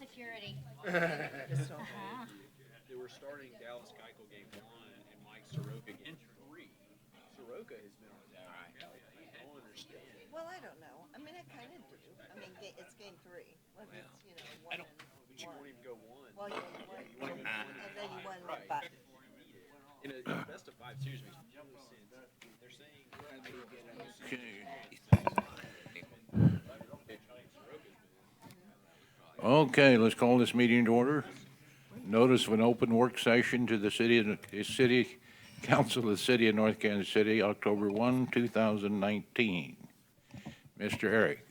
Security. They were starting Dallas Keuchel game 1 and Mike Soroka game 3. Soroka has been on his back. I don't understand. Well, I don't know. I mean, I kind of do. I mean, it's game three. Well, it's, I one don't. and But you one. won't even go one. Well, you won, You want to go one and then you won right. by. In a best of 5 series makes no sense. They're saying how do you get Okay, let's call this meeting to order. Notice of an open work session to the City Council of the City of North Kansas City, October 1, 2019. Mr. Herrick.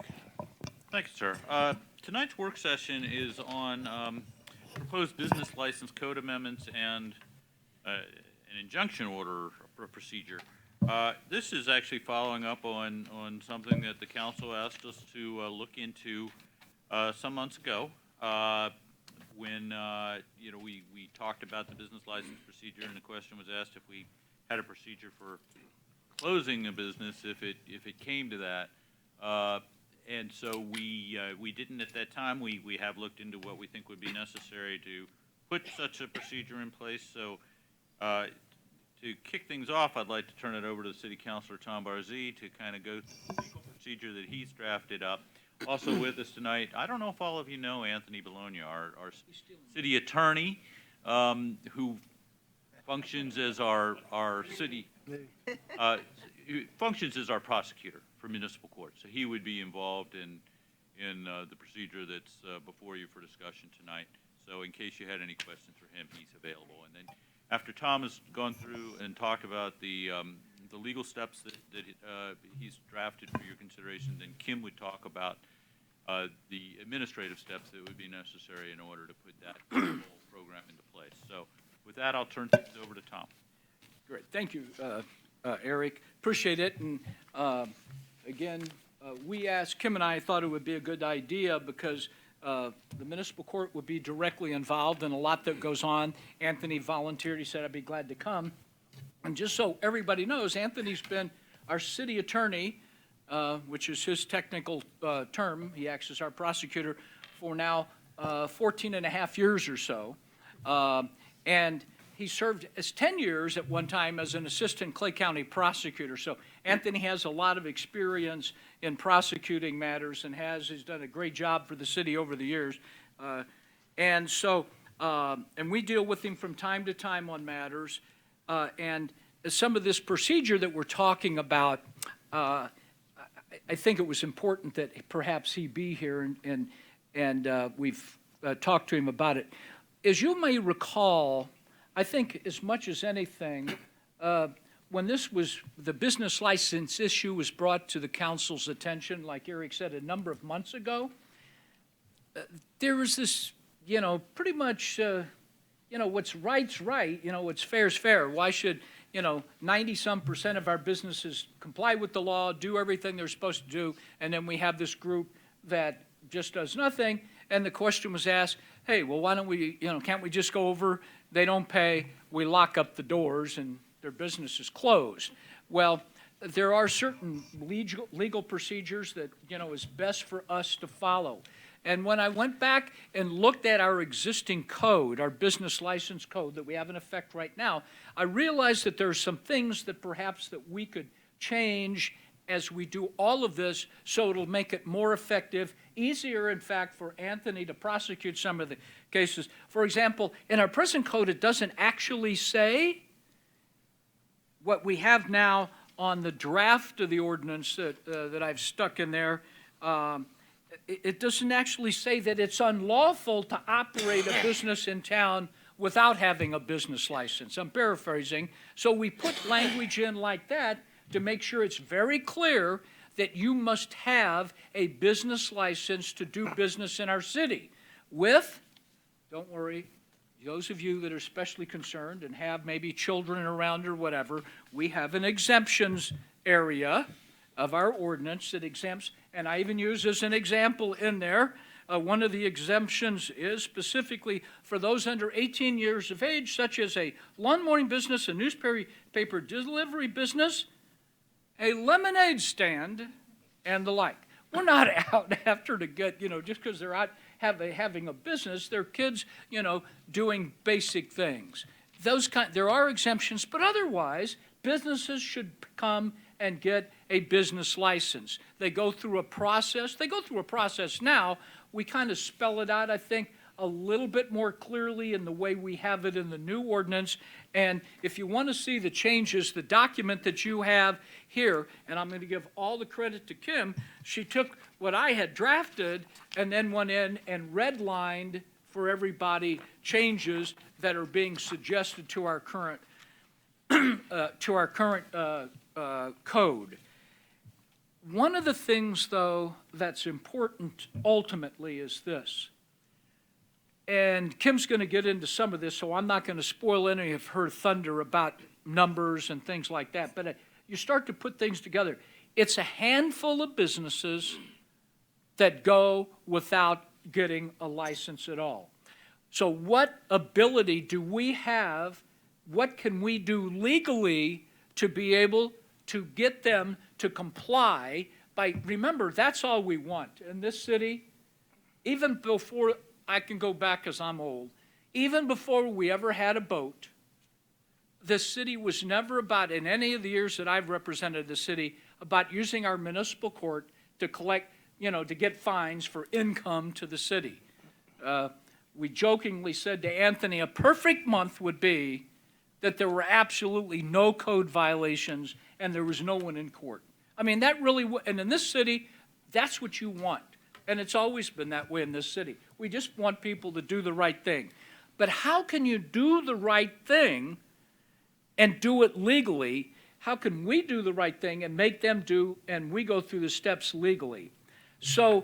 Thank you, sir. Tonight's work session is on proposed business license code amendments and an injunction order procedure. This is actually following up on something that the council asked us to look into some months ago when we talked about the business license procedure, and the question was asked if we had a procedure for closing a business if it came to that. And so we didn't at that time. We have looked into what we think would be necessary to put such a procedure in place. So to kick things off, I'd like to turn it over to the City Councilor Tom Barzee to kind of go through the legal procedure that he's drafted up. Also with us tonight, I don't know if all of you know Anthony Bologna, our city attorney, who functions as our city, who functions as our prosecutor for municipal court. So he would be involved in the procedure that's before you for discussion tonight. So in case you had any questions for him, he's available. And then after Tom has gone through and talked about the legal steps that he's drafted for your consideration, then Kim would talk about the administrative steps that would be necessary in order to put that whole program into place. So with that, I'll turn things over to Tom. Great. Thank you, Eric. Appreciate it. And again, Kim and I thought it would be a good idea because the municipal court would be directly involved in a lot that goes on. Anthony volunteered. He said, I'd be glad to come. And just so everybody knows, Anthony's been our city attorney, which is his technical term. He acts as our prosecutor for now 14 and a half years or so. And he served as 10 years at one time as an assistant Clay County prosecutor. So Anthony has a lot of experience in prosecuting matters and has done a great job for the city over the years. And we deal with him from time to time on matters. And some of this procedure that we're talking about, I think it was important that perhaps he be here, and we've talked to him about it. As you may recall, I think as much as anything, when the business license issue was brought to the council's attention, like Eric said, a number of months ago, there was this, pretty much, what's right's right, what's fair's fair. Why should 90-some% of our businesses comply with the law, do everything they're supposed to do, and then we have this group that just does nothing? And the question was asked, hey, well, why don't we, can't we just go over? They don't pay, we lock up the doors, and their business is closed. Well, there are certain legal procedures that, is best for us to follow. And when I went back and looked at our existing code, our business license code that we have in effect right now, I realized that there are some things that perhaps that we could change as we do all of this so it'll make it more effective, easier, in fact, for Anthony to prosecute some of the cases. For example, in our present code, it doesn't actually say what we have now on the draft of the ordinance that I've stuck in there. It doesn't actually say that it's unlawful to operate a business in town without having a business license. I'm paraphrasing. So we put language in like that to make sure it's very clear that you must have a business license to do business in our city with, don't worry, those of you that are especially concerned and have maybe children around or whatever, we have an exemptions area of our ordinance that exempts, and I even use as an example in there, one of the exemptions is specifically for those under 18 years of age, such as a lawn mowing business, a newspaper delivery business, a lemonade stand, and the like. We're not out after to get, just because they're out having a business. They're kids, doing basic things. There are exemptions, but otherwise, businesses should come and get a business license. They go through a process. They go through a process now. We kind of spell it out, I think, a little bit more clearly in the way we have it in the new ordinance. And if you want to see the changes, the document that you have here, and I'm going to give all the credit to Kim, she took what I had drafted and then went in and redlined for everybody changes that are being suggested to our current code. One of the things, though, that's important ultimately is this. And Kim's going to get into some of this, so I'm not going to spoil any of her thunder about numbers and things like that. But you start to put things together. It's a handful of businesses that go without getting a license at all. So what ability do we have? What can we do legally to be able to get them to comply by, remember, that's all we want in this city. Even before, I can go back because I'm old, even before we ever had a boat, this city was never about, in any of the years that I've represented the city, about using our municipal court to collect, to get fines for income to the city. We jokingly said to Anthony, a perfect month would be that there were absolutely no code violations and there was no one in court. I mean, that really, and in this city, that's what you want. And it's always been that way in this city. We just want people to do the right thing. But how can you do the right thing and do it legally? How can we do the right thing and make them do, and we go through the steps legally? So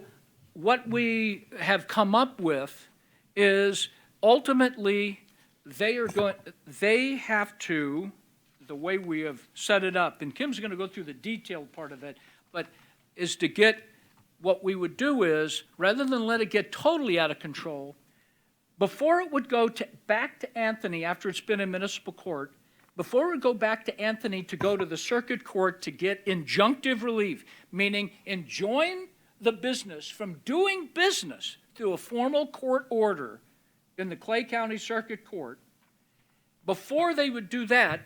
what we have come up with is ultimately they have to, the way we have set it up, and Kim's going to go through the detailed part of it, but is to get, what we would do is, rather than let it get totally out of control, before it would go back to Anthony after it's been in municipal court, before it would go back to Anthony to go to the circuit court to get injunctive relief, meaning enjoin the business from doing business through a formal court order in the Clay County Circuit Court, before they would do that,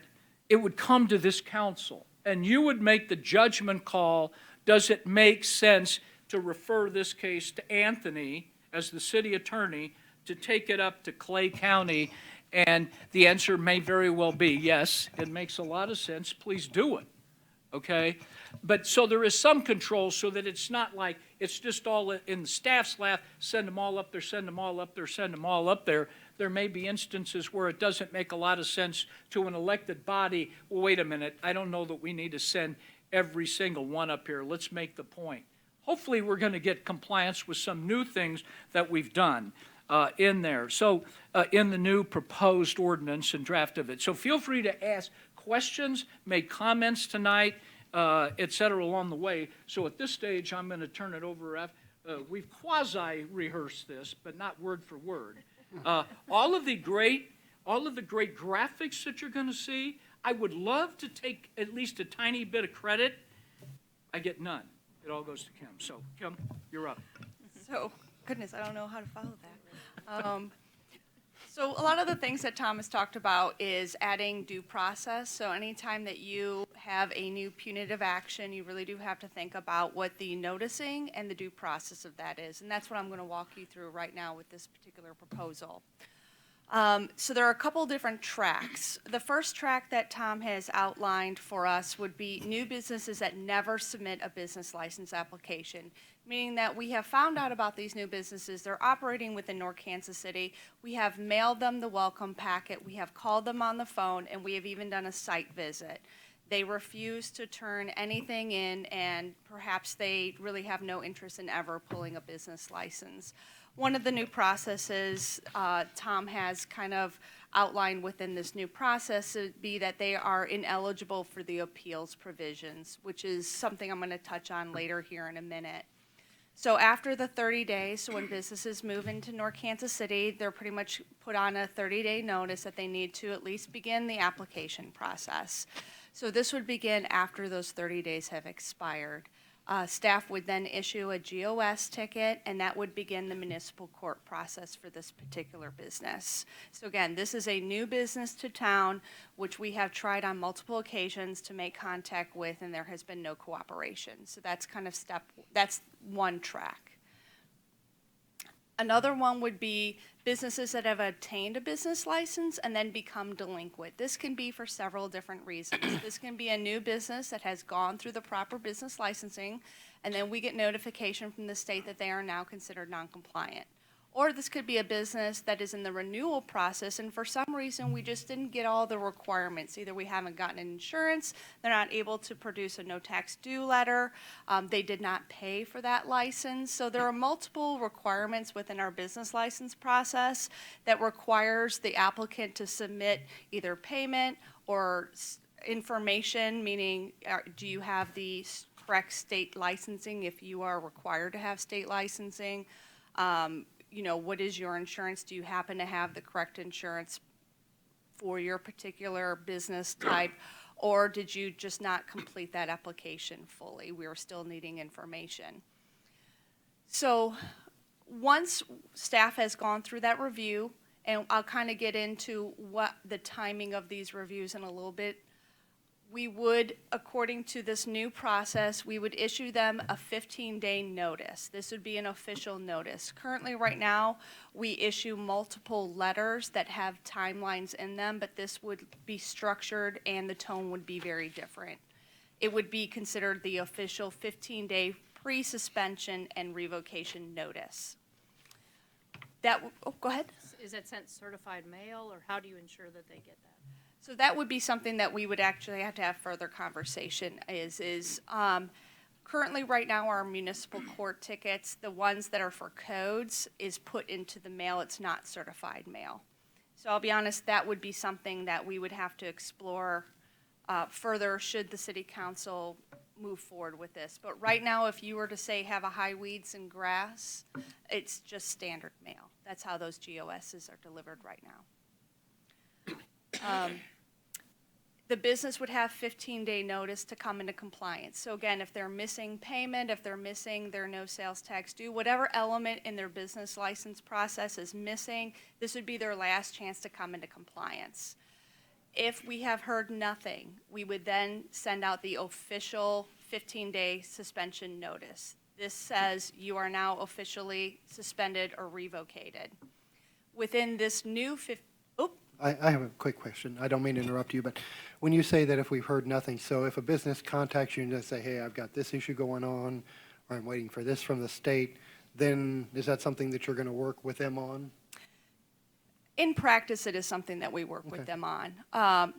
it would come to this council, and you would make the judgment call, does it make sense to refer this case to Anthony as the city attorney to take it up to Clay County? And the answer may very well be, yes, it makes a lot of sense, please do it, okay? But so there is some control so that it's not like it's just all in the staff's lap, send them all up there, send them all up there, send them all up there. There may be instances where it doesn't make a lot of sense to an elected body. Well, wait a minute, I don't know that we need to send every single one up here. Let's make the point. Hopefully we're going to get compliance with some new things that we've done in there. So in the new proposed ordinance and draft of it. So feel free to ask questions, make comments tonight, et cetera, along the way. So at this stage, I'm going to turn it over. We've quasi-rehearsed this, but not word for word. All of the great graphics that you're going to see, I would love to take at least a tiny bit of credit. I get none. It all goes to Kim. So, Kim, you're up. So, goodness, I don't know how to follow that. So a lot of the things that Tom has talked about is adding due process. So anytime that you have a new punitive action, you really do have to think about what the noticing and the due process of that is. And that's what I'm going to walk you through right now with this particular proposal. So there are a couple different tracks. The first track that Tom has outlined for us would be new businesses that never submit a business license application, meaning that we have found out about these new businesses. They're operating within North Kansas City. We have mailed them the welcome packet. We have called them on the phone, and we have even done a site visit. They refuse to turn anything in, and perhaps they really have no interest in ever pulling a business license. One of the new processes Tom has kind of outlined within this new process would be that they are ineligible for the appeals provisions, which is something I'm going to touch on later here in a minute. So after the 30 days, so when businesses move into North Kansas City, they're pretty much put on a 30-day notice that they need to at least begin the application process. So this would begin after those 30 days have expired. Staff would then issue a GOS ticket, and that would begin the municipal court process for this particular business. So again, this is a new business to town, which we have tried on multiple occasions to make contact with, and there has been no cooperation. So that's kind of that's one track. Another one would be businesses that have obtained a business license and then become delinquent. This can be for several different reasons. This can be a new business that has gone through the proper business licensing, and then we get notification from the state that they are now considered non-compliant. Or this could be a business that is in the renewal process, and for some reason, we just didn't get all the requirements. Either we haven't gotten insurance, they're not able to produce a no tax due letter, they did not pay for that license. So there are multiple requirements within our business license process that requires the applicant to submit either payment or information, meaning do you have the correct state licensing if you are required to have state licensing. You know, what is your insurance? Do you happen to have the correct insurance for your particular business type? Or did you just not complete that application fully? We are still needing information. So once staff has gone through that review, and I'll kind of get into what the timing of these reviews in a little bit, we would, according to this new process, we would issue them a 15-day notice. This would be an official notice. Currently, right now, we issue multiple letters that have timelines in them, but this would be structured and the tone would be very different. It would be considered the official 15-day pre-suspension and revocation notice. Go ahead. Is it sent certified mail, or how do you ensure that they get that? So that would be something that we would actually have to have further conversation currently right now our municipal court tickets, the ones that are for codes, is put into the mail. It's not certified mail. So I'll be honest, that would be something that we would have to explore further should the city council move forward with this. But right now, if you were to say have a high weeds and grass, it's just standard mail. That's how those GOSs are delivered right now. The business would have 15-day notice to come into compliance. So again, if they're missing payment, if they're missing their no sales tax due, whatever element in their business license process is missing, this would be their last chance to come into compliance. If we have heard nothing, we would then send out the official 15-day suspension notice. This says you are now officially suspended or revocated. Within this new I have a quick question. I don't mean to interrupt you, but when you say that if we've heard nothing, so if a business contacts you and just say, hey, I've got this issue going on, or I'm waiting for this from the state, then is that something that you're going to work with them on? In practice, it is something that we work with them on.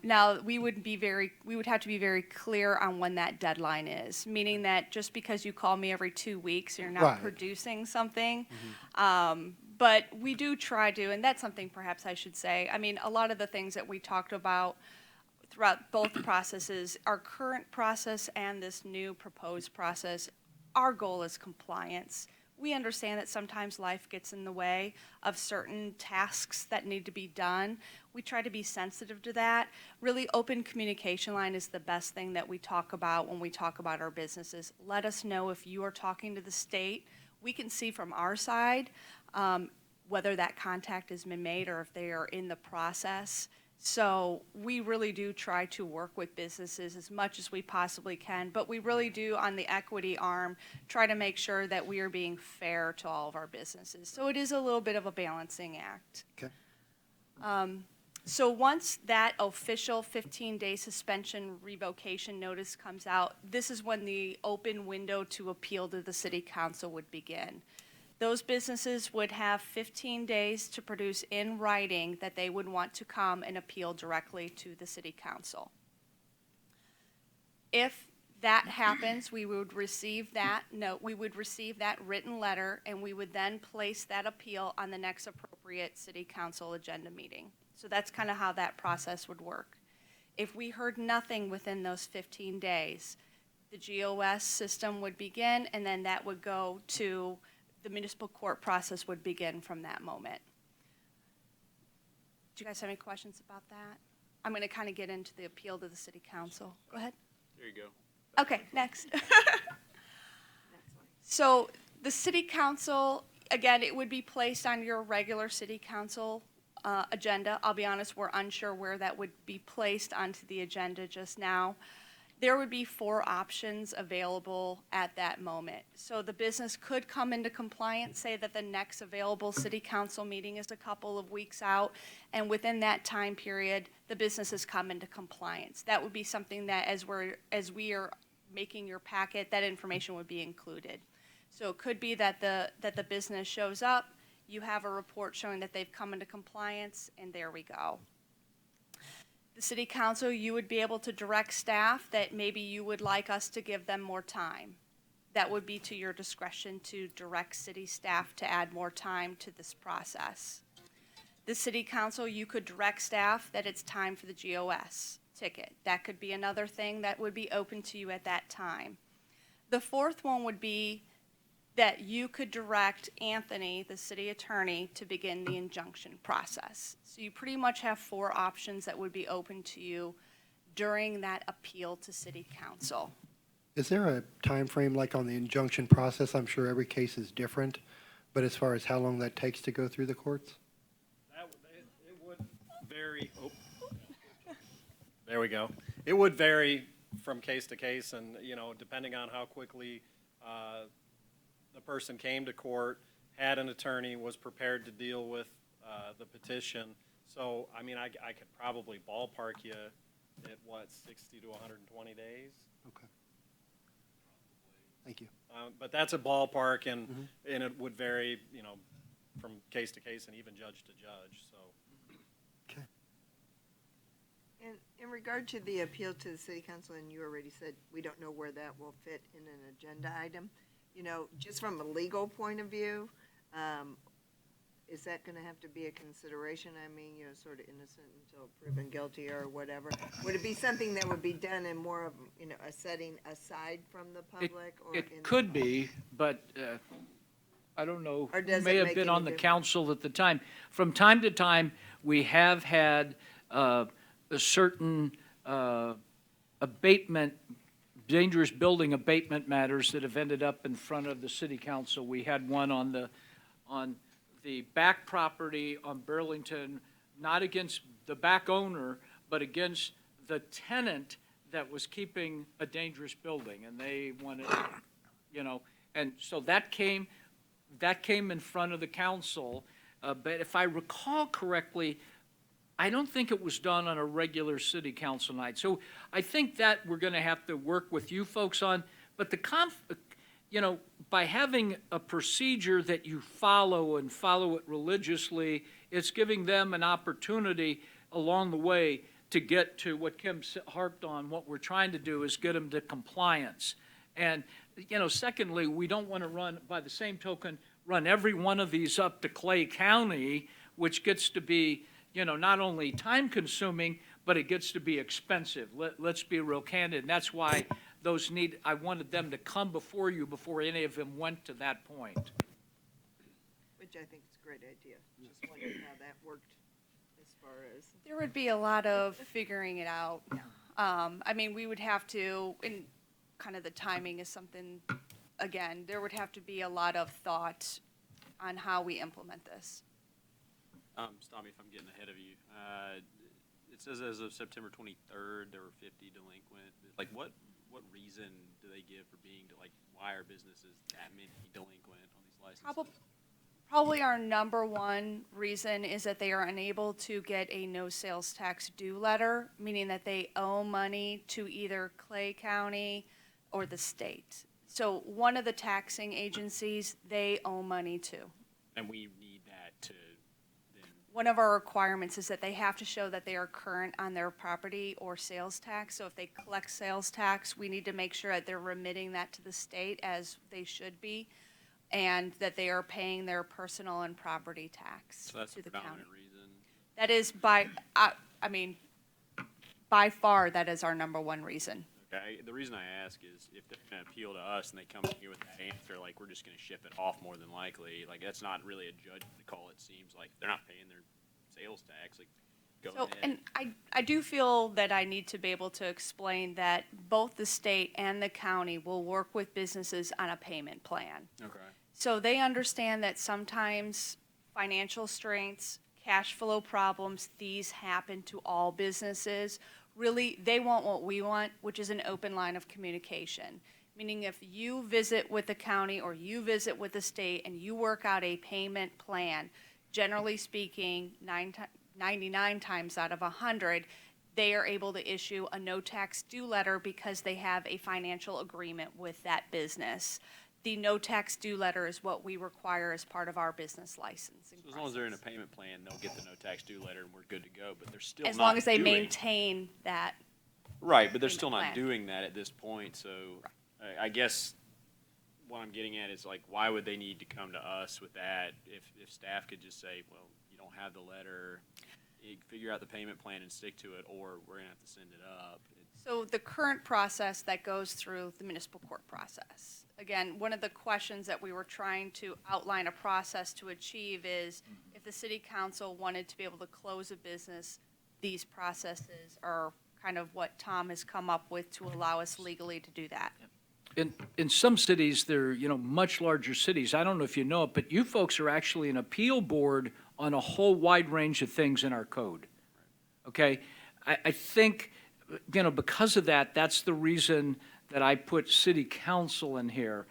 Now, we would have to be very clear on when that deadline is, meaning that just because you call me every 2 weeks, you're not producing something. But we do try to, and that's something perhaps I should say. I mean, a lot of the things that we talked about throughout both processes, our current process and this new proposed process, our goal is compliance. We understand that sometimes life gets in the way of certain tasks that need to be done. We try to be sensitive to that. Really, open communication line is the best thing that we talk about when we talk about our businesses. Let us know if you are talking to the state. We can see from our side whether that contact has been made or if they are in the process. So we really do try to work with businesses as much as we possibly can, but we really do, on the equity arm, try to make sure that we are being fair to all of our businesses. So it is a little bit of a balancing act. Okay. So once that official 15-day suspension revocation notice comes out, this is when the open window to appeal to the city council would begin. Those businesses would have 15 days to produce in writing that they would want to come and appeal directly to the city council. If that happens, we would receive that note, we would receive that written letter, and we would then place that appeal on the next appropriate city council agenda meeting. So that's kind of how that process would work. If we heard nothing within those 15 days, the GOS system would begin, and then that would go to the municipal court process would begin from that moment. Do you guys have any questions about that? I'm going to kind of get into the appeal to the city council. Go ahead. There you go. Okay, next. So the city council, again, it would be placed on your regular city council agenda. I'll be honest, we're unsure where that would be placed onto the agenda just now. There would be 4 options available at that moment. So the business could come into compliance, say that the next available city council meeting is a couple of weeks out, and within that time period, the business has come into compliance. That would be something that as we are making your packet, that information would be included. So it could be that the business shows up, you have a report showing that they've come into compliance, and there we go. The city council, you would be able to direct staff that maybe you would like us to give them more time. That would be to your discretion to direct city staff to add more time to this process. The city council, you could direct staff that it's time for the GOS ticket. That could be another thing that would be open to you at that time. The 4th one would be that you could direct Anthony, the city attorney, to begin the injunction process. So you pretty much have 4 options that would be open to you during that appeal to city council. Is there a time frame like on the injunction process? I'm sure every case is different, but as far as how long that takes to go through the courts? It would vary. Oh. There we go. It would vary from case to case, and, you know, depending on how quickly the person came to court, had an attorney, was prepared to deal with the petition. So, I mean, I could probably ballpark you at, what, 60 to 120 days? Okay. Thank you. But that's a ballpark, and it would vary, you know, from case to case and even judge to judge, so. Okay. In regard to the appeal to the city council, and you already said we don't know where that will fit in an agenda item, you know, just from a legal point of view, is that gonna have to be a consideration? I mean, you know, sort of innocent until proven guilty or whatever. Would it be something that would be done in more of, you know, a setting aside from the public? Or in It the- could be, but I don't know Or who does may it have make been any on the difference? council at the time. From time to time, we have had a certain abatement, dangerous building abatement matters that have ended up in front of the city council. We had one on the back property on Burlington, not against the back owner, but against the tenant that was keeping a dangerous building, and they wanted, you know, and so that came in front of the council, but if I recall correctly, I don't think it was done on a regular city council night. So I think that we're gonna have to work with you folks on, but you know, by having a procedure that you follow and follow it religiously, it's giving them an opportunity along the way to get to what Kim harped on. What we're trying to do is get them to compliance. And, you know, secondly, we don't want to run, by the same token, run every one of these up to Clay County, which gets to be, you know, not only time-consuming, but it gets to be expensive. Let's be real candid, and that's why I wanted them to come before you before any of them went to that point. Which I think is a great idea. Just wondering how that worked as far as. There would be a lot of figuring it out. I mean, we would have to, and kind of the timing is something, again, there would have to be a lot of thought on how we implement this. Stop me if I'm getting ahead of you. It says as of September 23rd, there were 50 delinquent. Like, what reason do they give for being, like, why are businesses that many delinquent on these licenses? Probably our number one reason is that they are unable to get a no sales tax due letter, meaning that they owe money to either Clay County or the state. So one of the taxing agencies, they owe money to. And we need that to then, One of our requirements is that they have to show that they are current on their property or sales tax. So if they collect sales tax, we need to make sure that they're remitting that to the state as they should be, and that they are paying their personal and property tax so that's to the the county. predominant reason. That is by far, that is our number one reason. Okay, the reason I ask is if they're gonna appeal to us and they come here with that answer, like, we're just gonna ship it off more than likely, like, that's not really a judgment call, it seems like. They're not paying their sales tax, like, going So, in. and I do feel that I need to be able to explain that both the state and the county will work with businesses on a payment plan. Okay. So they understand that sometimes financial strengths, cash flow problems, these happen to all businesses. Really, they want what we want, which is an open line of communication. Meaning if you visit with the county or you visit with the state and you work out a payment plan, generally speaking, 99 times out of 100, they are able to issue a no tax due letter because they have a financial agreement with that business. The no tax due letter is what we require as part of our business licensing So as long as they're in a process. payment plan, they'll get the no tax due letter and we're good to go, but they're still As not long as they doing- maintain that. Right, but they're payment still not plan. doing that at this point, so I guess what I'm getting at is like, why would they need to come to us with that if staff could just say, well, you don't have the letter, you figure out the payment plan and stick to it, or we're gonna have to send it up. So the current process that goes through the municipal court process. Again, one of the questions that we were trying to outline a process to achieve is if the city council wanted to be able to close a business, these processes are kind of what Tom has come up with to allow us legally to do that. In some cities, they're, much larger cities. I don't know if you know it, but you folks are actually an appeal board on a whole wide range of things in our code. Okay? I think, because of that, that's the reason that I put city council in here.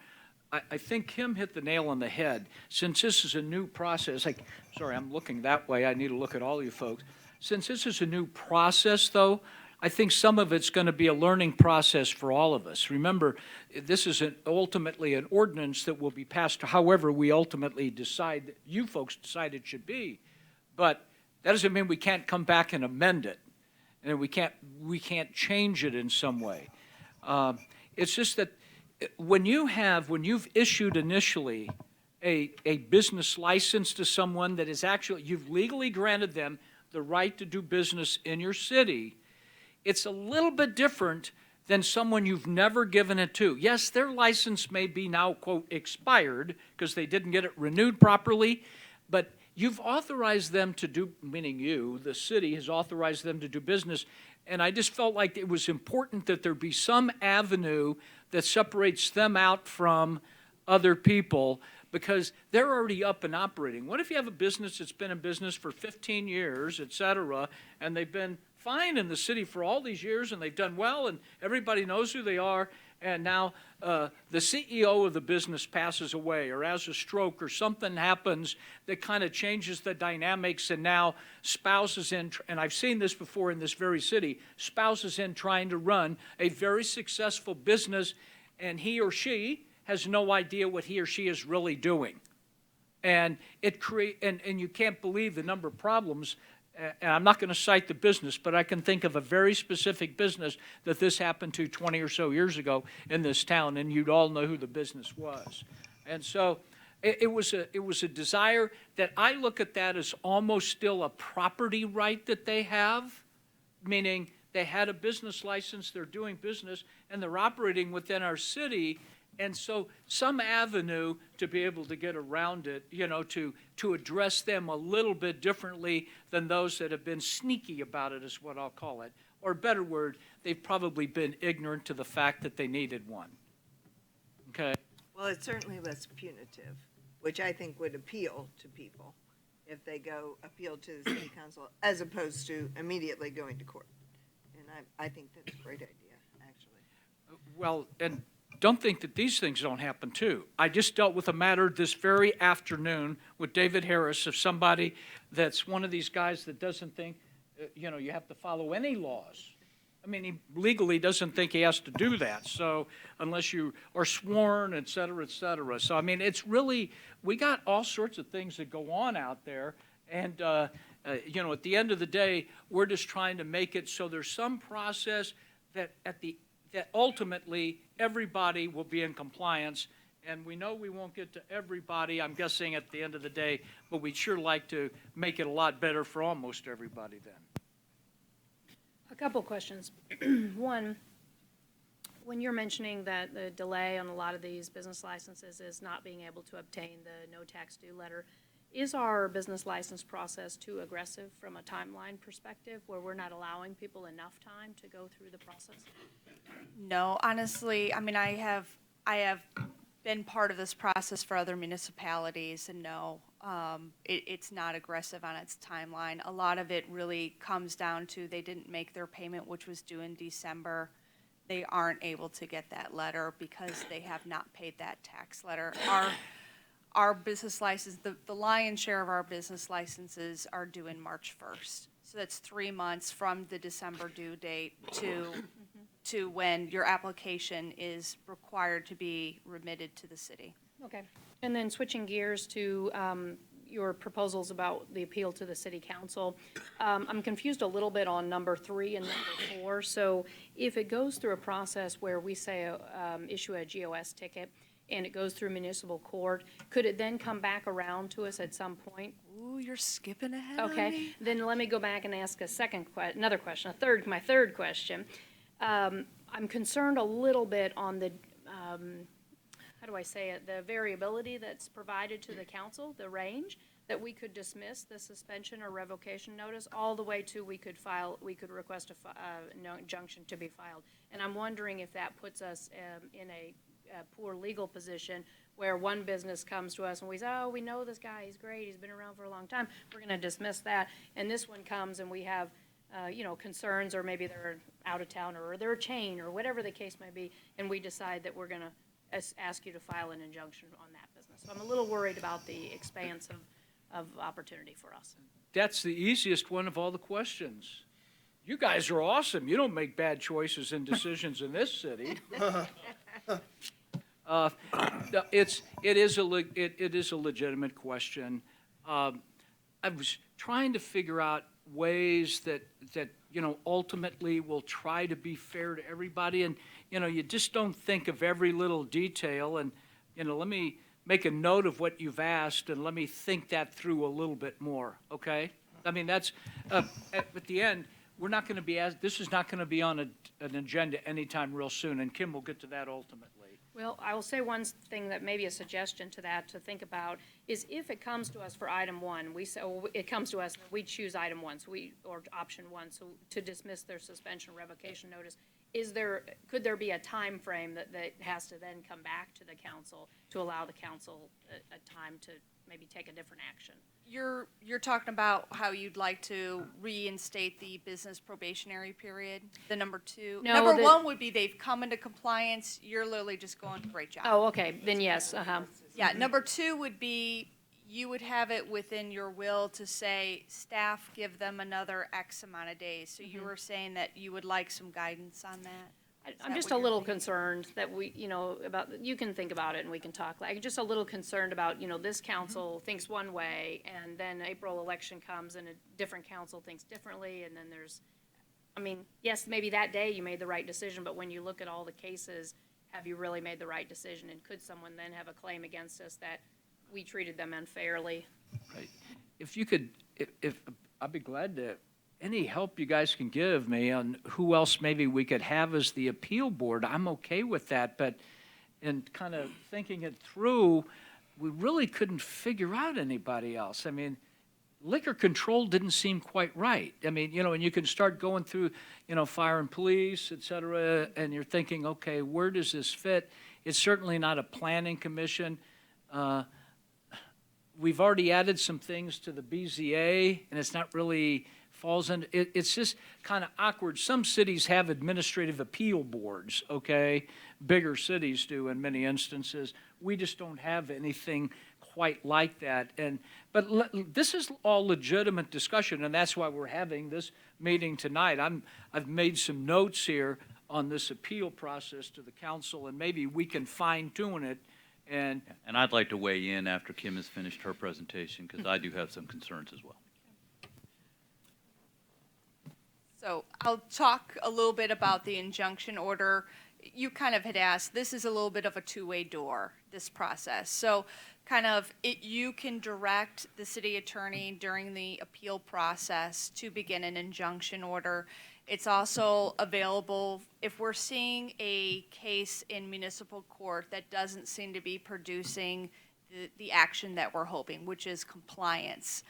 I think Kim hit the nail on the head. Since this is a new process, sorry, I'm looking that way. I need to look at all you folks. Since this is a new process, though, I think some of it's going to be a learning process for all of us. Remember, this is ultimately an ordinance that will be passed however we ultimately decide, you folks decide it should be. But that doesn't mean we can't come back and amend it, and we can't change it in some way. It's just that when you've issued initially a business license to someone that is actually, you've legally granted them the right to do business in your city, it's a little bit different than someone you've never given it to. Yes, their license may be now, quote, expired because they didn't get it renewed properly, but you've authorized them to do, meaning you, the city has authorized them to do business. And I just felt like it was important that there be some avenue that separates them out from other people because they're already up and operating. What if you have a business that's been in business for 15 years, et cetera, and they've been fine in the city for all these years and they've done well and everybody knows who they are, and now the CEO of the business passes away or has a stroke or something happens that kind of changes the dynamics, and now spouses in, and I've seen this before in this very city, spouses in trying to run a very successful business, and he or she has no idea what he or she is really doing. And and you can't believe the number of problems. And I'm not going to cite the business, but I can think of a very specific business that this happened to 20 or so years ago in this town, and you'd all know who the business was. And so it was a desire that I look at that as almost still a property right that they have, meaning they had a business license, they're doing business, and they're operating within our city. And so some avenue to be able to get around it, to address them a little bit differently than those that have been sneaky about it is what I'll call it. Or a better word, they've probably been ignorant to the fact that they needed one. Okay? Well, it's certainly less punitive, which I think would appeal to people if they go appeal to the city council as opposed to immediately going to court. And I think that's a great idea, actually. Well, and don't think that these things don't happen too. I just dealt with a matter this very afternoon with David Harris of somebody that's one of these guys that doesn't think, you have to follow any laws. I mean, he legally doesn't think he has to do that. So unless you are sworn, et cetera, et cetera. So, I mean, it's really, we got all sorts of things that go on out there. And, at the end of the day, we're just trying to make it so there's some process that that ultimately everybody will be in compliance. And we know we won't get to everybody, I'm guessing, at the end of the day, but we'd sure like to make it a lot better for almost everybody then. A couple questions. One, when you're mentioning that the delay on a lot of these business licenses is not being able to obtain the no tax due letter, Is our business license process too aggressive from a timeline perspective, where we're not allowing people enough time to go through the process? No, honestly, I mean, I have been part of this process for other municipalities, and no, it's not aggressive on its timeline. A lot of it really comes down to they didn't make their payment, which was due in December. They aren't able to get that letter because they have not paid that tax letter. Our business license, the lion's share of our business licenses are due in March 1st. So that's 3 months from the December due date to when your application is required to be remitted to the city. Okay. And then switching gears to your proposals about the appeal to the city council, I'm confused a little bit on number 3 and number 4. So if it goes through a process where we say issue a GOS ticket and it goes through municipal court, could it then come back around to us at some point? Ooh, you're skipping ahead on Okay, me. then let me go back and ask another question, my third question. I'm concerned a little bit on the, how do I say it, the variability that's provided to the council, the range, that we could dismiss the suspension or revocation notice all the way to we could request no injunction to be filed. And I'm wondering if that puts us in a poor legal position where one business comes to us and we say, oh, we know this guy, he's great, he's been around for a long time, we're going to dismiss that. And this one comes and we have, concerns, or maybe they're out of town, or they're a chain, or whatever the case may be, and we decide that we're going to ask you to file an injunction on that business. So I'm a little worried about the expanse of opportunity for us. That's the easiest one of all the questions. You guys are awesome. You don't make bad choices and decisions in this city. No, it is a legitimate question. I was trying to figure out ways that ultimately will try to be fair to everybody, and you just don't think of every little detail. And let me make a note of what you've asked, and let me think that through a little bit more. Okay? I mean, that's at the end. We're not going to be this is not going to be on an agenda anytime real soon, and Kim will get to that ultimately. Well, I will say one thing that may be a suggestion to that to think about is if it comes to us for item 1, it comes to us, we choose item 1, or option 1, so to dismiss their suspension revocation notice. Could there be a time frame that has to then come back to the council to allow the council a time to maybe take a different action? You're talking about how you'd like to reinstate the business probationary period, the number 2. No, Number 1 would be they've come into compliance, you're literally just going, great job. Oh, okay, then yes, Yeah, number 2 would be, you would have it within your will to say, staff, give them another X amount of days. So you were saying that you would like some guidance on that? I'm just a little concerned that you can think about it and we can talk, just a little concerned about, this council thinks one way, and then April election comes and a different council thinks differently, and then yes, maybe that day you made the right decision, but when you look at all the cases, have you really made the right decision? And could someone then have a claim against us that we treated them unfairly? Right. If you could, if I'd be glad to. Any help you guys can give me on who else maybe we could have as the appeal board, I'm okay with that. But in kind of thinking it through, we really couldn't figure out anybody else. I mean, liquor control didn't seem quite right. I mean, and you can start going through, fire and police, et cetera, and you're thinking, okay, where does this fit? It's certainly not a planning commission. We've already added some things to the BZA, and it's not really falls in, it's just kind of awkward. Some cities have administrative appeal boards, okay? Bigger cities do in many instances. We just don't have anything quite like that. But this is all legitimate discussion, and that's why we're having this meeting tonight. I've made some notes here on this appeal process to the council, and maybe we can fine tune it. And I'd like to weigh in after Kim has finished her presentation, because I do have some concerns as well. So I'll talk a little bit about the injunction order. You kind of had asked, this is a little bit of a two-way door, this process. So you can direct the city attorney during the appeal process to begin an injunction order. It's also available if we're seeing a case in municipal court that doesn't seem to be producing the action that we're hoping, which is compliance.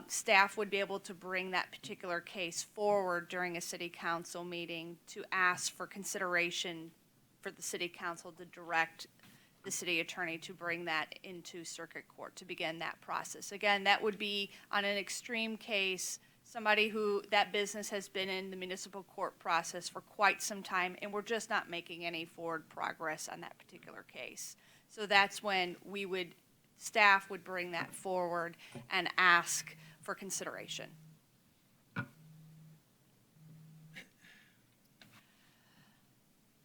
Staff would be able to bring that particular case forward during a city council meeting to ask for consideration for the city council to direct the city attorney to bring that into circuit court to begin that process. Again, that would be on an extreme case, somebody who, that business has been in the municipal court process for quite some time, and we're just not making any forward progress on that particular case. So that's when staff would bring that forward and ask for consideration. Do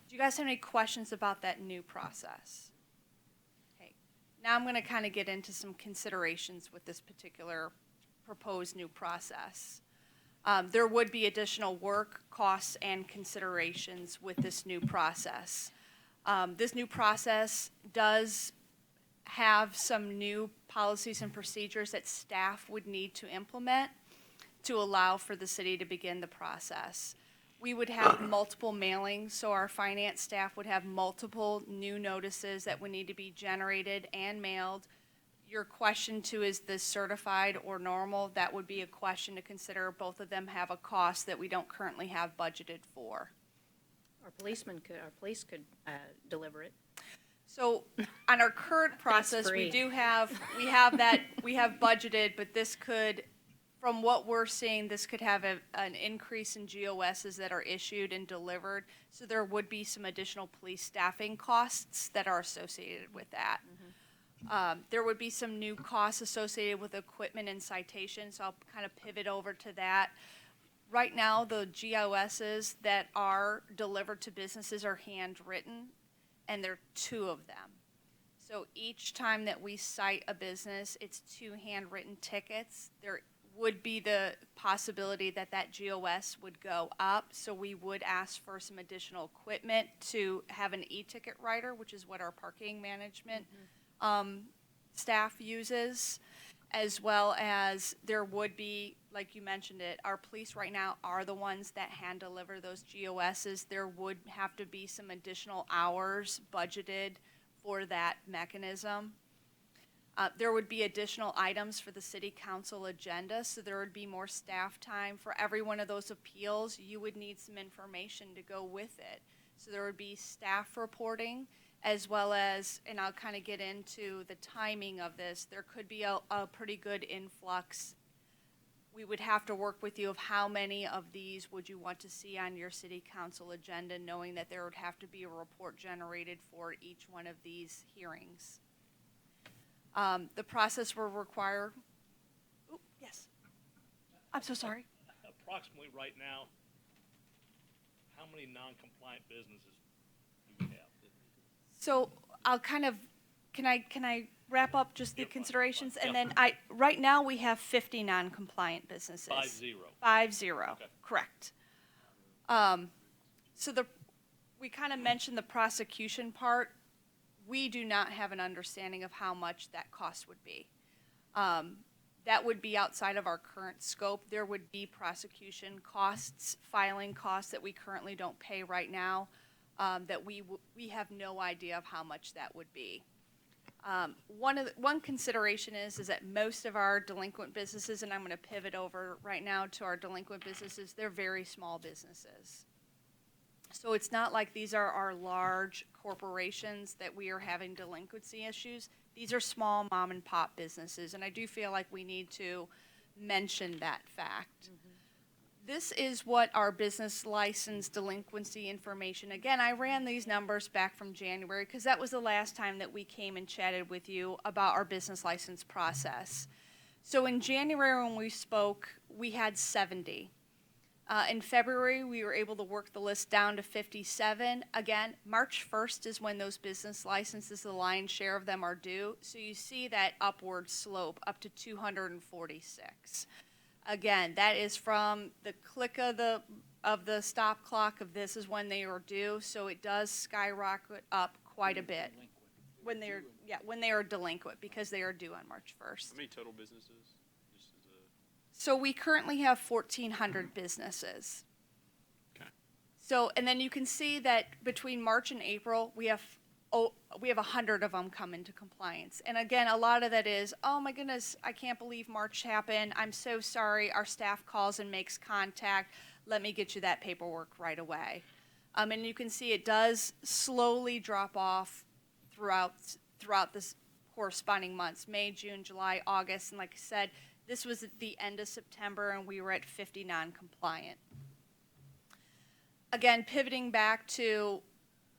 you guys have any questions about that new process? Okay, now I'm going to kind of get into some considerations with this particular proposed new process. There would be additional work, costs, and considerations with this new process. This new process does have some new policies and procedures that staff would need to implement to allow for the city to begin the process. We would have multiple mailings, so our finance staff would have multiple new notices that would need to be generated and mailed. Your question too, is this certified or normal? That would be a question to consider. Both of them have a cost that we don't currently have budgeted for. Our police could deliver it. So on our current process, we free. have budgeted, but this could, from what we're seeing, this could have an increase in GOSs that are issued and delivered. So there would be some additional police staffing costs that are associated with that. There would be some new costs associated with equipment and citations, so I'll kind of pivot over to that. Right now, the GOSs that are delivered to businesses are handwritten, and there are 2 of them. So each time that we cite a business, it's 2 handwritten tickets. There would be the possibility that that GOS would go up, so we would ask for some additional equipment to have an e-ticket writer, which is what our parking management staff uses, as well as there would be, like you mentioned it, our police right now are the ones that hand deliver those GOSs. There would have to be some additional hours budgeted for that mechanism. There would be additional items for the city council agenda, so there would be more staff time. For every one of those appeals, you would need some information to go with it. So there would be staff reporting, as well as, and I'll kind of get into the timing of this, there could be a pretty good influx. We would have to work with you of how many of these would you want to see on your city council agenda, knowing that there would have to be a report generated for each one of these hearings. The process will require, yes, I'm so sorry. Approximately right now, how many non-compliant businesses do we have? So I'll kind of, can I wrap up just the Yep. considerations? Yep. And then right now we have 50 non-compliant businesses. 50. 50, Okay. correct. So we kind of mentioned the prosecution part. We do not have an understanding of how much that cost would be. That would be outside of our current scope. There would be prosecution costs, filing costs that we currently don't pay right now, that we have no idea of how much that would be. One consideration is that most of our delinquent businesses, and I'm going to pivot over right now to our delinquent businesses, they're very small businesses. So it's not like these are our large corporations that we are having delinquency issues. These are small mom and pop businesses, and I do feel like we need to mention that fact. This is what our business license delinquency information, again, I ran these numbers back from January because that was the last time that we came and chatted with you about our business license process. So in January when we spoke, we had 70. In February, we were able to work the list down to 57. Again, March 1st is when those business licenses, the lion's share of them are due. So you see that upward slope up to 246. Again, that is from the click of the stop clock of this is when they are due. So it does skyrocket up quite a bit when they are delinquent because they are due on March 1st. How many total businesses? Just as a, So we currently have 1,400 businesses. okay. So, and then you can see that between March and April, we have we have 100 of them come into compliance. And again, a lot of that is, oh my goodness, I can't believe March happened. I'm so sorry. Our staff calls and makes contact. Let me get you that paperwork right away. And you can see it does slowly drop off throughout this corresponding months, May, June, July, August. And like I said, this was at the end of September and we were at 50 non-compliant. Again, pivoting back to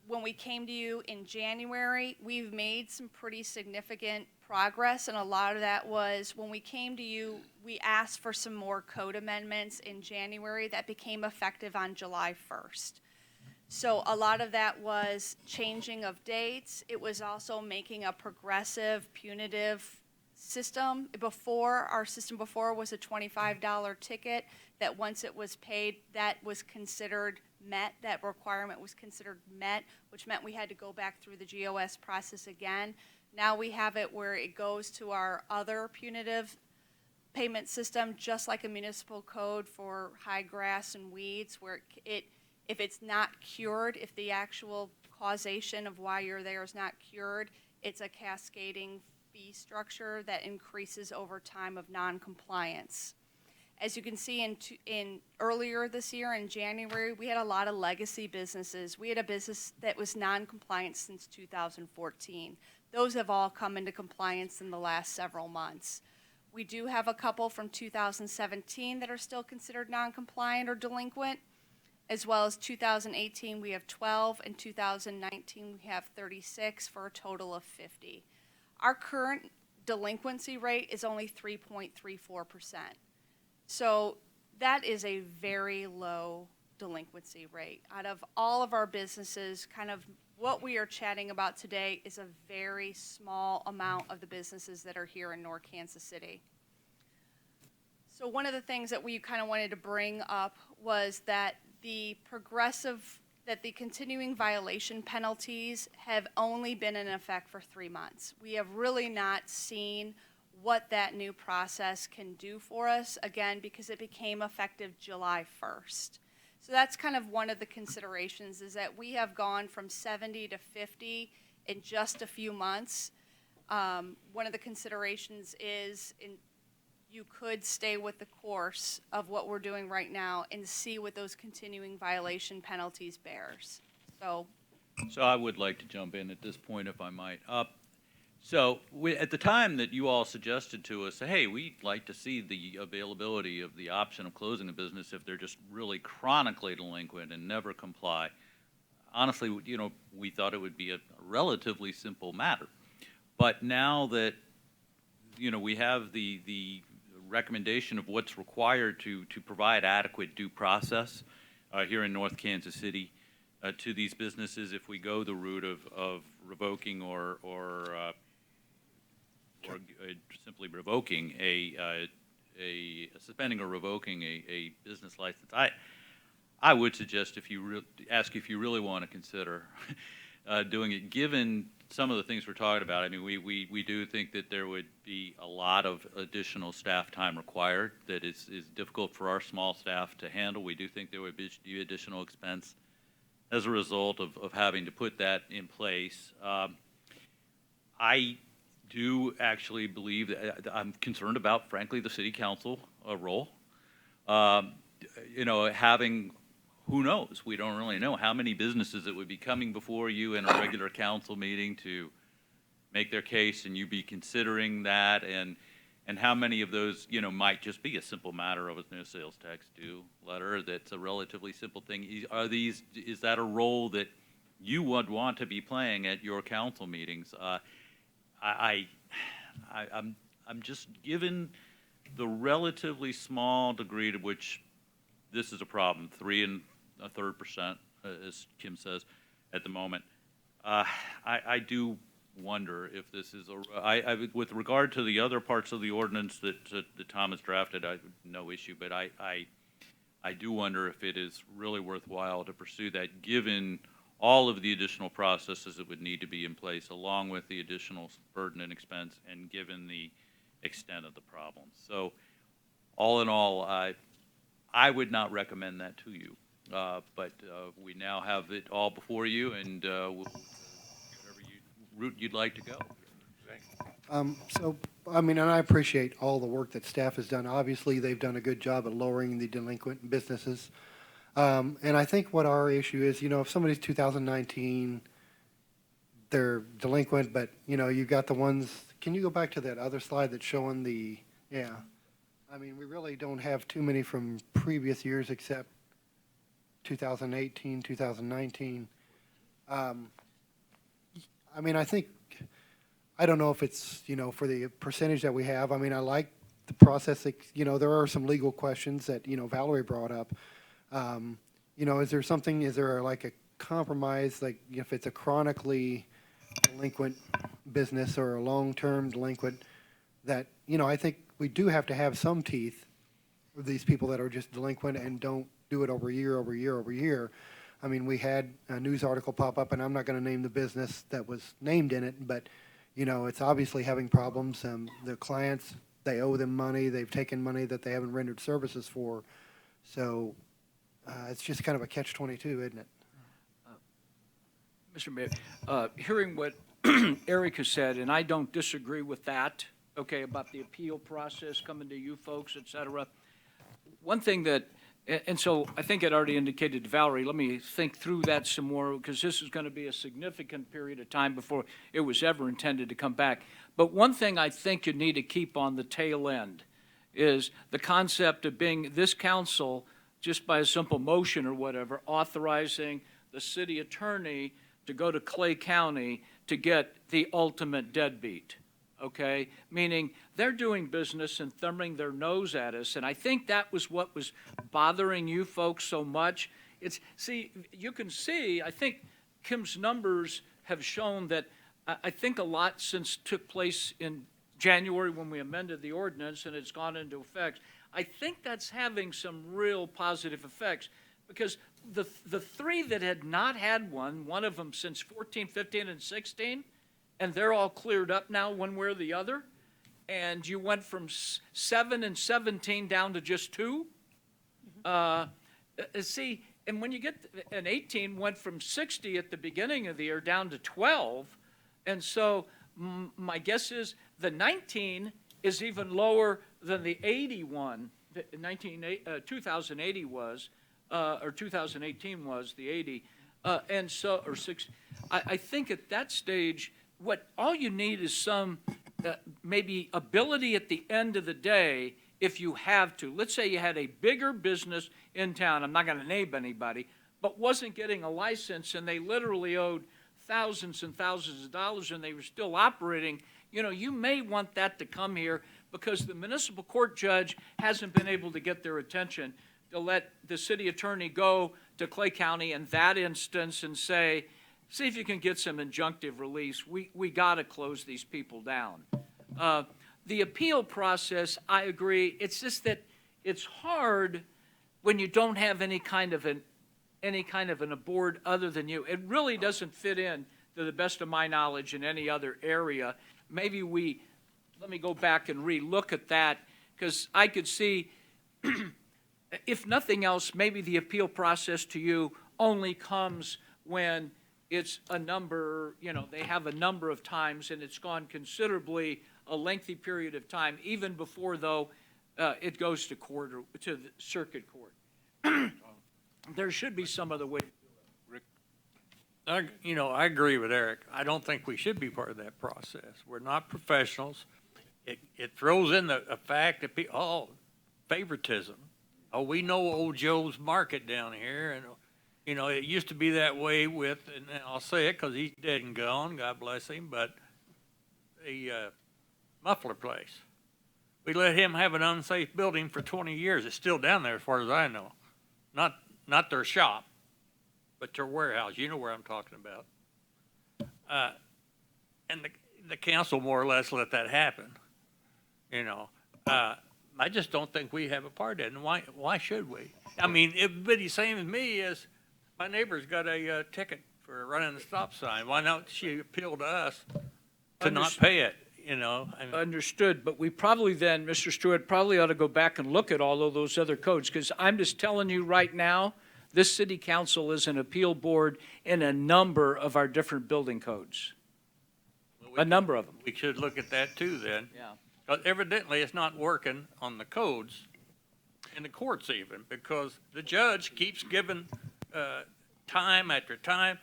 when we came to you in January, we've made some pretty significant progress, and a lot of that was when we came to you, we asked for some more code amendments in January that became effective on July 1st. So a lot of that was changing of dates. It was also making a progressive punitive system. Our system before was a $25 ticket that once it was paid, that was considered met, that requirement was considered met, which meant we had to go back through the GOS process again. Now we have it where it goes to our other punitive payment system, just like a municipal code for high grass and weeds, where if it's not cured, if the actual causation of why you're there is not cured, it's a cascading fee structure that increases over time of non-compliance. As you can see in earlier this year in January, we had a lot of legacy businesses. We had a business that was non-compliant since 2014. Those have all come into compliance in the last several months. We do have a couple from 2017 that are still considered non-compliant or delinquent, as well as 2018 we have 12, and 2019 we have 36 for a total of 50. Our current delinquency rate is only 3.34%. So that is a very low delinquency rate. Out of all of our businesses, kind of what we are chatting about today is a very small amount of the businesses that are here in North Kansas City. So one of the things that we kind of wanted to bring up was that the continuing violation penalties have only been in effect for 3 months. We have really not seen what that new process can do for us, again, because it became effective July 1st. So that's kind of one of the considerations, is that we have gone from 70 to 50 in just a few months. One of the considerations is you could stay with the course of what we're doing right now and see what those continuing violation penalties bears. So I would like to jump in at this point, if I might. So at the time that you all suggested to us, hey, we'd like to see the availability of the option of closing a business if they're just really chronically delinquent and never comply. Honestly, we thought it would be a relatively simple matter. But now that, we have the recommendation of what's required to provide adequate due process here in North Kansas City to these businesses, if we go the route of revoking or simply revoking suspending or revoking a business license, I would suggest if you really want to consider doing it, given some of the things we're talking about. I mean, we do think that there would be a lot of additional staff time required that is difficult for our small staff to handle. We do think there would be additional expense as a result of having to put that in place. I do actually believe that I'm concerned about, frankly, the city council role. Having, who knows? We don't really know how many businesses that would be coming before you in a regular council meeting to make their case, and you be considering that, and how many of those, might just be a simple matter of a sales tax due letter. That's a relatively simple thing. Is that a role that you would want to be playing at your council meetings? I'm just, given the relatively small degree to which this is a problem, 3 1/3%, as Kim says, at the moment. I do wonder if this is with regard to the other parts of the ordinance that Tom has drafted, I have no issue, but I do wonder if it is really worthwhile to pursue that, given all of the additional processes that would need to be in place, along with the additional burden and expense, and given the extent of the problem. So, all in all, I would not recommend that to you. But we now have it all before you, and whatever route you'd like to go. So, I mean, and I appreciate all the work that staff has done. Obviously, they've done a good job at lowering the delinquent businesses. And I think what our issue is, if somebody's 2019, they're delinquent, but, you've got the ones, can you go back to that other slide that's showing yeah. I mean, we really don't have too many from previous years except 2018, 2019. I mean, I don't know if it's, for the percentage that we have. I mean, I like the process, there are some legal questions that, Valerie brought up. Is there like a compromise, like if it's a chronically delinquent business or a long-term delinquent, that, I think we do have to have some teeth of these people that are just delinquent and don't do it over year, over year, over year. I mean, we had a news article pop up, and I'm not going to name the business that was named in it, but, it's obviously having problems. The clients, they owe them money. They've taken money that they haven't rendered services for. So it's just kind of a catch-22, isn't it? Mr. Mayor, hearing what Eric has said, and I don't disagree with that, okay, about the appeal process coming to you folks, et cetera. One thing that, and so I think it already indicated to Valerie, let me think through that some more, because this is going to be a significant period of time before it was ever intended to come back. But one thing I think you need to keep on the tail end is the concept of being this council, just by a simple motion or whatever, authorizing the city attorney to go to Clay County to get the ultimate deadbeat, okay? Meaning they're doing business and thumbing their nose at us, and I think that was what was bothering you folks so much. You can see, I think Kim's numbers have shown that I think a lot since took place in January when we amended the ordinance and it's gone into effect. I think that's having some real positive effects, because the three that had not had one of them since 14, 15, and 16, and they're all cleared up now one way or the other, and you went from 7 and 17 down to just 2. And when you get, an 18 went from 60 at the beginning of the year down to 12, and so my guess is the 19 is even lower than the 81, 2080 was, or 2018 was, the 80, and so, or 6. I think at that stage, all you need is some maybe ability at the end of the day, if you have to. Let's say you had a bigger business in town, I'm not going to name anybody, but wasn't getting a license, and they literally owed thousands and thousands of dollars, and they were still operating. You may want that to come here, because the municipal court judge hasn't been able to get their attention to let the city attorney go to Clay County in that instance and say, see if you can get some injunctive release. We got to close these people down. The appeal process, I agree. It's just that it's hard when you don't have any kind of a board other than you. It really doesn't fit in, to the best of my knowledge, in any other area. Maybe let me go back and re-look at that, because I could see, if nothing else, maybe the appeal process to you only comes when it's a number, they have a number of times, and it's gone considerably a lengthy period of time, even before, though, it goes to court, or to the circuit court. There should be some other way. I agree with Eric. I don't think we should be part of that process. We're not professionals. It throws in a fact that favoritism. Oh, we know old Joe's Market down here, and it used to be that way with, and I'll say it because he's dead and gone, God bless him, but the muffler place. We let him have an unsafe building for 20 years. It's still down there as far as I know. Not their shop, but their warehouse. You know where I'm talking about. And the council more or less let that happen. I just don't think we have a part in it. And why should we? I mean, everybody same as me is, my neighbor's got a ticket for running the stop sign. Why not she appeal to us to not pay it? Understood, but we probably then, Mr. Stewart, probably ought to go back and look at all of those other codes, because I'm just telling you right now, this city council is an appeal board in a number of our different building codes. A number of them. We should look at that too then. Yeah. 'Cause evidently it's not working on the codes, in the courts even, because the judge keeps giving, time after time.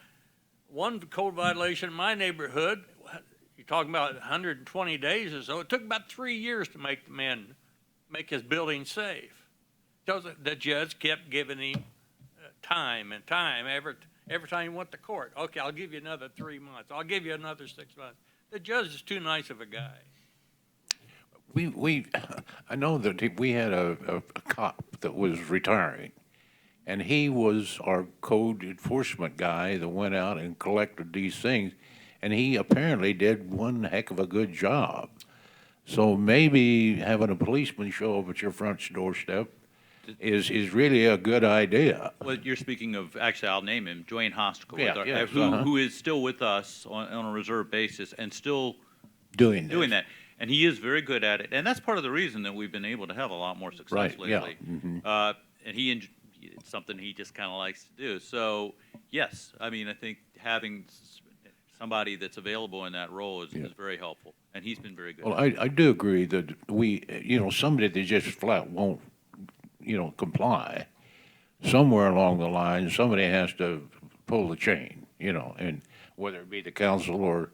One code violation in my neighborhood, you're talking about 120 days or so, it took about 3 years to make the man, make his building safe. Because the judge kept giving him time and time, every time he went to court. Okay, I'll give you another 3 months, I'll give you another 6 months. The judge is too nice of a guy. I know that we had a cop that was retiring, and he was our code enforcement guy that went out and collected these things, and he apparently did one heck of a good job. So maybe having a policeman show up at your front doorstep is really a good idea. Well, you're speaking of, actually, I'll name him, Dwayne Hosticle, Yeah, yes, uh-huh. who is still with us on a reserve basis and still Doing that. And he is very good at it. And that's part of the reason that we've been able to have a lot more success Right, yeah, lately. mhm. And it's something he just kind of likes to do. So, yes, I mean, I think having somebody that's available in that role is very helpful. And he's been very good. Well, I do agree that somebody that just flat won't, comply, somewhere along the line, somebody has to pull the chain, and whether it be the council or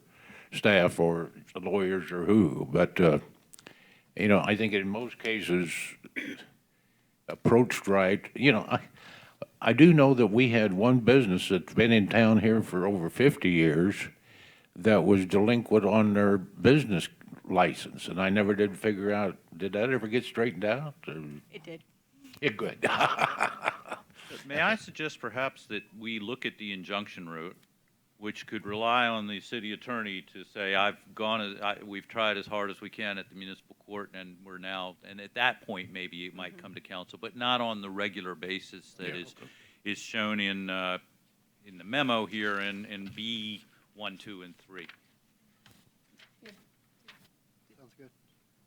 staff or the lawyers or who, but, I think in most cases, approached right, I do know that we had one business that's been in town here for over 50 years that was delinquent on their business license, and I never did figure out, did that ever get straightened out? It did. Yeah, good. May I suggest perhaps that we look at the injunction route, which could rely on the city attorney to say, we've tried as hard as we can at the municipal court, and and at that point, maybe it might come to council, but not on the regular basis that is shown in the memo here in B 1, 2, and 3. Sounds good.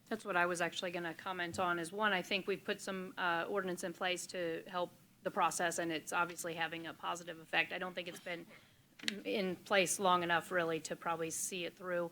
That's what I was actually going to comment on, is one, I think we've put some ordinance in place to help the process, and it's obviously having a positive effect. I don't think it's been in place long enough, really, to probably see it through.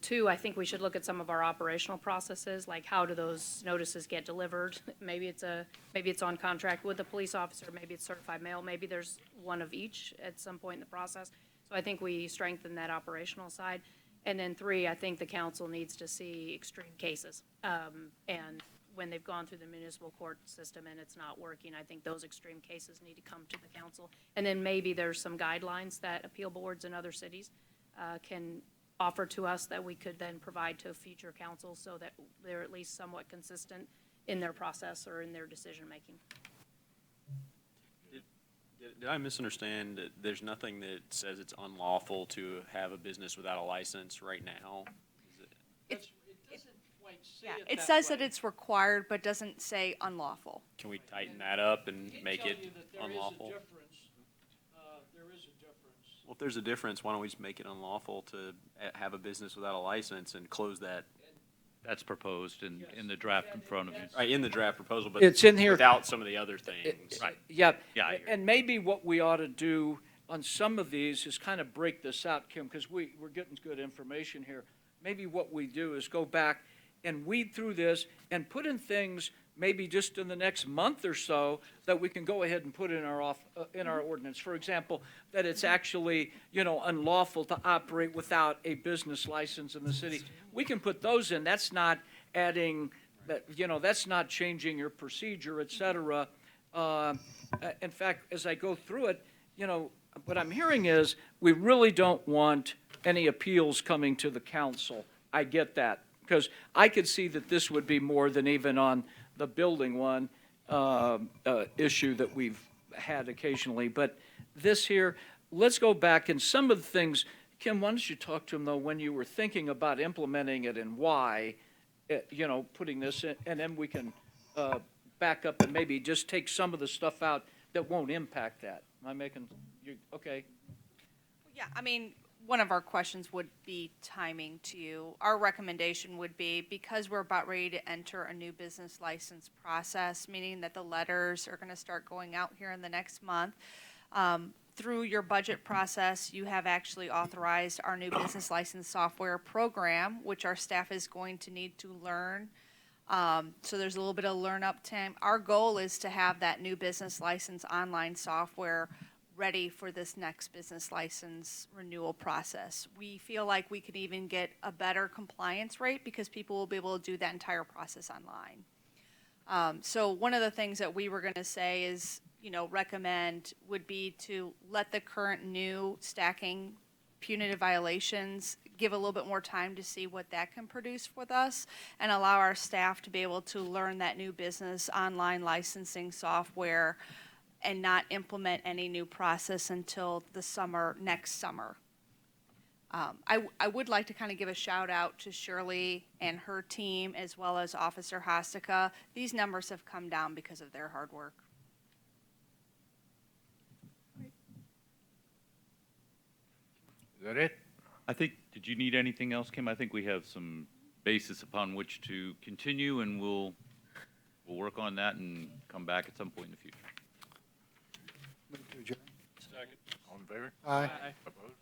Two, I think we should look at some of our operational processes, like how do those notices get delivered? Maybe it's on contract with the police officer, maybe it's certified mail, maybe there's one of each at some point in the process. So I think we strengthen that operational side. And then three, I think the council needs to see extreme cases. And when they've gone through the municipal court system and it's not working, I think those extreme cases need to come to the council. And then maybe there's some guidelines that appeal boards in other cities can offer to us that we could then provide to future councils so that they're at least somewhat consistent in their process or in their decision-making. Did I misunderstand that there's nothing that says it's unlawful to have a business without a license right now? It says that it's required, but doesn't say unlawful. Can we tighten that up and make it unlawful? There is a difference. Well, if there's a difference, why don't we just make it unlawful to have a business without a license and close that? That's proposed in the draft in front of you. Right, in the draft proposal, but It's in here. without some of the other things. Right. Yeah, Yeah, I hear you. and maybe what we ought to do on some of these is kind of break this out, Kim, because we're getting good information here. Maybe what we do is go back and weed through this and put in things maybe just in the next month or so that we can go ahead and put in our ordinance. For example, that it's actually, unlawful to operate without a business license in the city. We can put those in. That's not adding, that's not changing your procedure, et cetera. In fact, as I go through it, what I'm hearing is we really don't want any appeals coming to the council. I get that, because I could see that this would be more than even on the building one issue that we've had occasionally. But this here, let's go back and some of the things, Kim, why don't you talk to him, though, when you were thinking about implementing it and why, putting this in, and then we can back up and maybe just take some of the stuff out that won't impact that. Am I making, okay? Yeah, I mean, one of our questions would be timing to you. Our recommendation would be, because we're about ready to enter a new business license process, meaning that the letters are going to start going out here in the next month, through your budget process, you have actually authorized our new business license software program, which our staff is going to need to learn. So there's a little bit of learn up time. Our goal is to have that new business license online software ready for this next business license renewal process. We feel like we could even get a better compliance rate because people will be able to do that entire process online. So one of the things that we were going to say is, recommend would be to let the current new stacking punitive violations give a little bit more time to see what that can produce with us and allow our staff to be able to learn that new business online licensing software and not implement any new process until the summer, next summer. I would like to kind of give a shout out to Shirley and her team as well as Officer Hostika. These numbers have come down because of their hard work. Is that it? I think, did you need anything else, Kim? I think we have some basis upon which to continue, and we'll work on that and come back at some point in the future. Move to adjourn. Second. All in favor? Aye. Opposed?